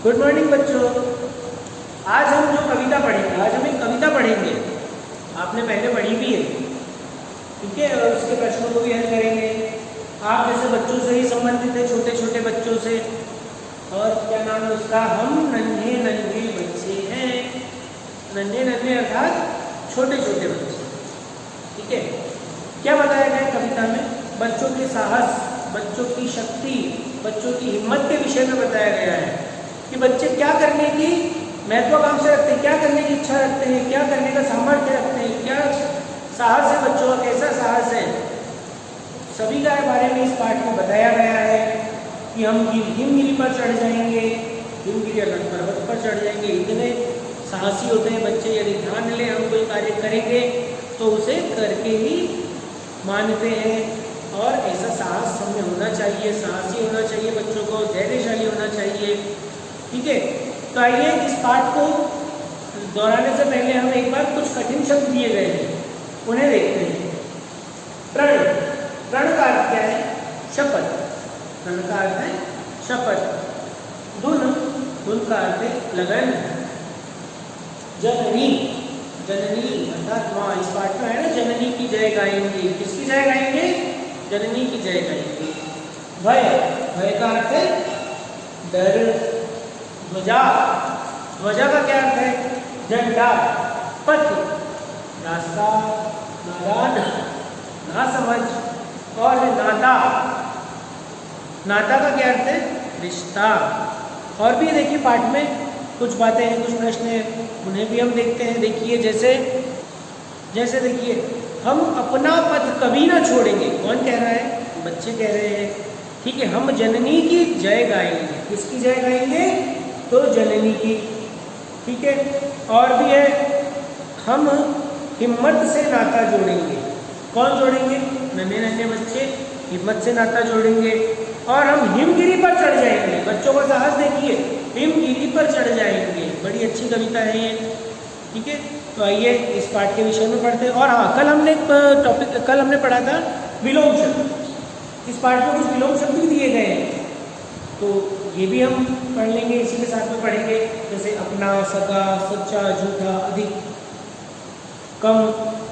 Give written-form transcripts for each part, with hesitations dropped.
Good morning बच्चों। आज हम जो कविता पढ़ेंगे, आज हम एक कविता पढ़ेंगे। आपने पहले पढ़ी भी है, ठीक है। और उसके प्रश्नों को भी हल करेंगे। आप जैसे बच्चों से ही संबंधित है, छोटे छोटे बच्चों से। और क्या नाम है उसका? हम नन्हे नन्हे बच्चे हैं। नन्हे नन्हे अर्थात छोटे छोटे बच्चे, ठीक है। क्या बताया गया कविता में? बच्चों के साहस, बच्चों की शक्ति, बच्चों की हिम्मत के विषय में बताया गया है कि बच्चे क्या करने की महत्वाकांक्षा रखते हैं, क्या करने की इच्छा रखते हैं, क्या करने का सामर्थ्य रखते हैं, क्या साहस है बच्चों का, कैसा साहस है, सभी के बारे में इस पाठ में बताया गया है। कि हम हिमगिरी पर चढ़ जाएंगे, हिमगिरी पर्वत पर चढ़ जाएंगे। इतने साहसी होते हैं बच्चे। यदि ध्यान लें, हम कोई कार्य करेंगे तो उसे करके ही मानते हैं। और ऐसा साहस हमें होना चाहिए, साहसी होना चाहिए बच्चों को, धैर्यशाली होना चाहिए, ठीक है। तो आइए इस पाठ को दोहराने से पहले हम एक बार कुछ कठिन शब्द दिए गए हैं, उन्हें देखते हैं। प्रण, प्रण का अर्थ क्या है? शपथ। प्रण का अर्थ है शपथ। धुन, धुन का अर्थ है लगन। जननी, जननी अर्थात माँ। इस पाठ में है ना, जननी की जय गाएंगे। किसकी जय गाएंगे? जननी की जय गाएंगे। भय, भय का अर्थ है डर। ध्वजा, ध्वजा का क्या अर्थ है? झंडा। पथ, रास्ता। नादान, नासमझ। और नाता, नाता का क्या अर्थ है? रिश्ता। और भी देखिए पाठ में कुछ बातें हैं, कुछ प्रश्न हैं, उन्हें भी हम देखते हैं। देखिए जैसे देखिए, हम अपना पथ कभी ना छोड़ेंगे। कौन कह रहा है? बच्चे कह रहे हैं, ठीक है। हम जननी की जय गाएंगे। किसकी जय गाएंगे? तो जननी की, ठीक है। और भी है, हम हिम्मत से नाता जोड़ेंगे। कौन जोड़ेंगे? नन्हे नन्हे बच्चे हिम्मत से नाता जोड़ेंगे। और हम हिमगिरी पर चढ़ जाएंगे। बच्चों का साहस देखिए, हिमगिरी पर चढ़ जाएंगे। बड़ी अच्छी कविता है ये, ठीक है। तो आइए इस पाठ के विषय में पढ़ते हैं। और हाँ, कल हमने पढ़ा था विलोम शब्द। इस पाठ में कुछ विलोम शब्द भी दिए गए हैं, तो ये भी हम पढ़ लेंगे, इसी के साथ में पढ़ेंगे। जैसे अपना, सगा, सच्चा, झूठा, अधिक, कम,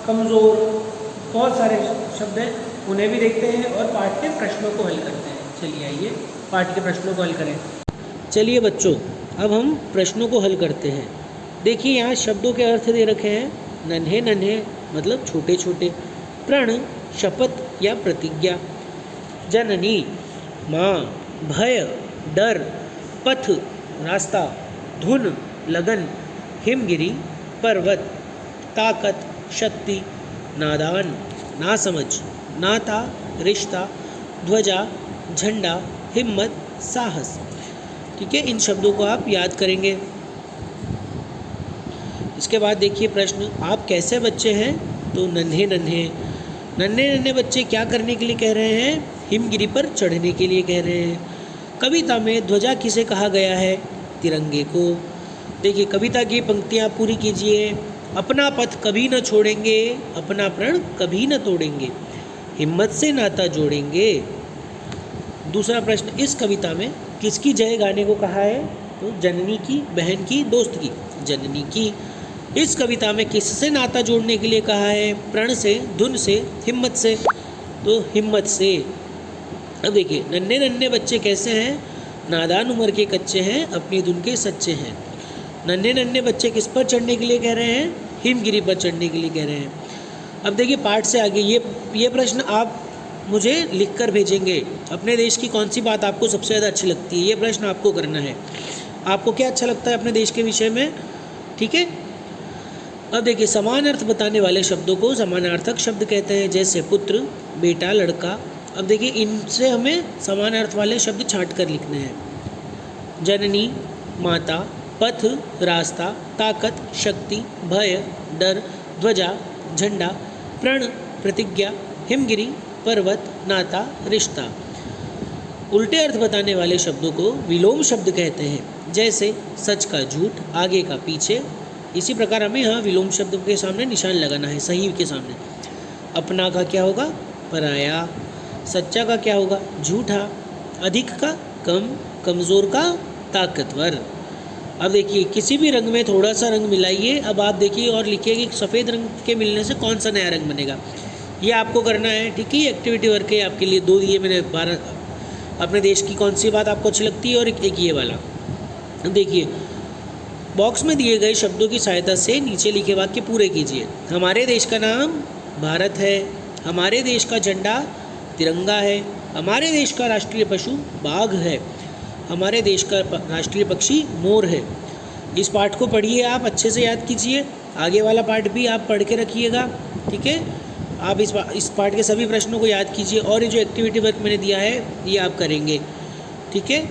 कमजोर, बहुत सारे शब्द हैं, उन्हें भी देखते हैं और पाठ के प्रश्नों को हल करते हैं। चलिए आइए पाठ के प्रश्नों को हल करें। चलिए बच्चों, अब हम प्रश्नों को हल करते हैं। देखिए यहाँ शब्दों के अर्थ दे रखे हैं। नन्हे नन्हे मतलब छोटे छोटे। प्रण, शपथ या प्रतिज्ञा। जननी, माँ। भय, डर। पथ, रास्ता। धुन, लगन। हिमगिरी, पर्वत। ताकत, शक्ति। नादान, नासमझ। नाता, रिश्ता। ध्वजा, झंडा। हिम्मत, साहस, ठीक है। इन शब्दों को आप याद करेंगे। इसके बाद देखिए प्रश्न, आप कैसे बच्चे हैं? तो नन्हे नन्हे। नन्हे नन्हे बच्चे क्या करने के लिए कह रहे हैं? हिमगिरी पर चढ़ने के लिए कह रहे हैं। कविता में ध्वजा किसे कहा गया है? तिरंगे को। देखिए कविता की पंक्तियाँ पूरी कीजिए। अपना पथ कभी न छोड़ेंगे, अपना प्रण कभी न तोड़ेंगे, हिम्मत से नाता जोड़ेंगे। दूसरा प्रश्न, इस कविता में किसकी जय गाने को कहा है? तो जननी की, बहन की, दोस्त की। जननी की। इस कविता में किससे नाता जोड़ने के लिए कहा है? प्रण से, धुन से, हिम्मत से। तो हिम्मत से। अब देखिए, नन्हे नन्हे बच्चे कैसे हैं? नादान उम्र के कच्चे हैं, अपनी धुन के सच्चे हैं। नन्हे नन्हे बच्चे किस पर चढ़ने के लिए कह रहे हैं? हिमगिरी पर चढ़ने के लिए कह रहे हैं। अब देखिए पाठ से आगे ये प्रश्न आप मुझे लिख कर भेजेंगे। अपने देश की कौन सी बात आपको सबसे ज़्यादा अच्छी लगती है? ये प्रश्न आपको करना है। आपको क्या अच्छा लगता है अपने देश के विषय में, ठीक है। अब देखिए, समान अर्थ बताने वाले शब्दों को समानार्थक शब्द कहते हैं। जैसे पुत्र, बेटा, लड़का। अब देखिए इनसे हमें समान अर्थ वाले शब्द छांट कर लिखने हैं। जननी, माता। पथ, रास्ता। ताकत, शक्ति। भय, डर। ध्वजा, झंडा। प्रण, प्रतिज्ञा। हिमगिरी, पर्वत, नाता, रिश्ता। उल्टे अर्थ बताने वाले शब्दों को विलोम शब्द कहते हैं। जैसे सच का झूठ, आगे का पीछे। इसी प्रकार हमें यहाँ विलोम शब्द के सामने निशान लगाना है, सही के सामने। अपना का क्या होगा? पराया। सच्चा का क्या होगा? झूठा। अधिक का कम, कमज़ोर का ताकतवर। अब देखिए किसी भी रंग में थोड़ा सा रंग मिलाइए। अब आप देखिए और लिखिए कि सफ़ेद रंग के मिलने से कौन सा नया रंग बनेगा। ये आपको करना है, ठीक है। एक्टिविटी वर्क है आपके लिए। 2 दिए मैंने। 12 अपने देश की कौन सी बात आपको अच्छी लगती है और एक ये वाला। देखिए बॉक्स में दिए गए शब्दों की सहायता से नीचे लिखे वाक्य पूरे कीजिए। हमारे देश का नाम भारत है। हमारे देश का झंडा तिरंगा है। हमारे देश का राष्ट्रीय पशु बाघ है। हमारे देश का राष्ट्रीय पक्षी मोर है। इस पाठ को पढ़िए, आप अच्छे से याद कीजिए। आगे वाला पाठ भी आप पढ़ के रखिएगा, ठीक है। आप इस पाठ के सभी प्रश्नों को याद कीजिए और ये जो एक्टिविटी वर्क मैंने दिया है ये आप करेंगे, ठीक है।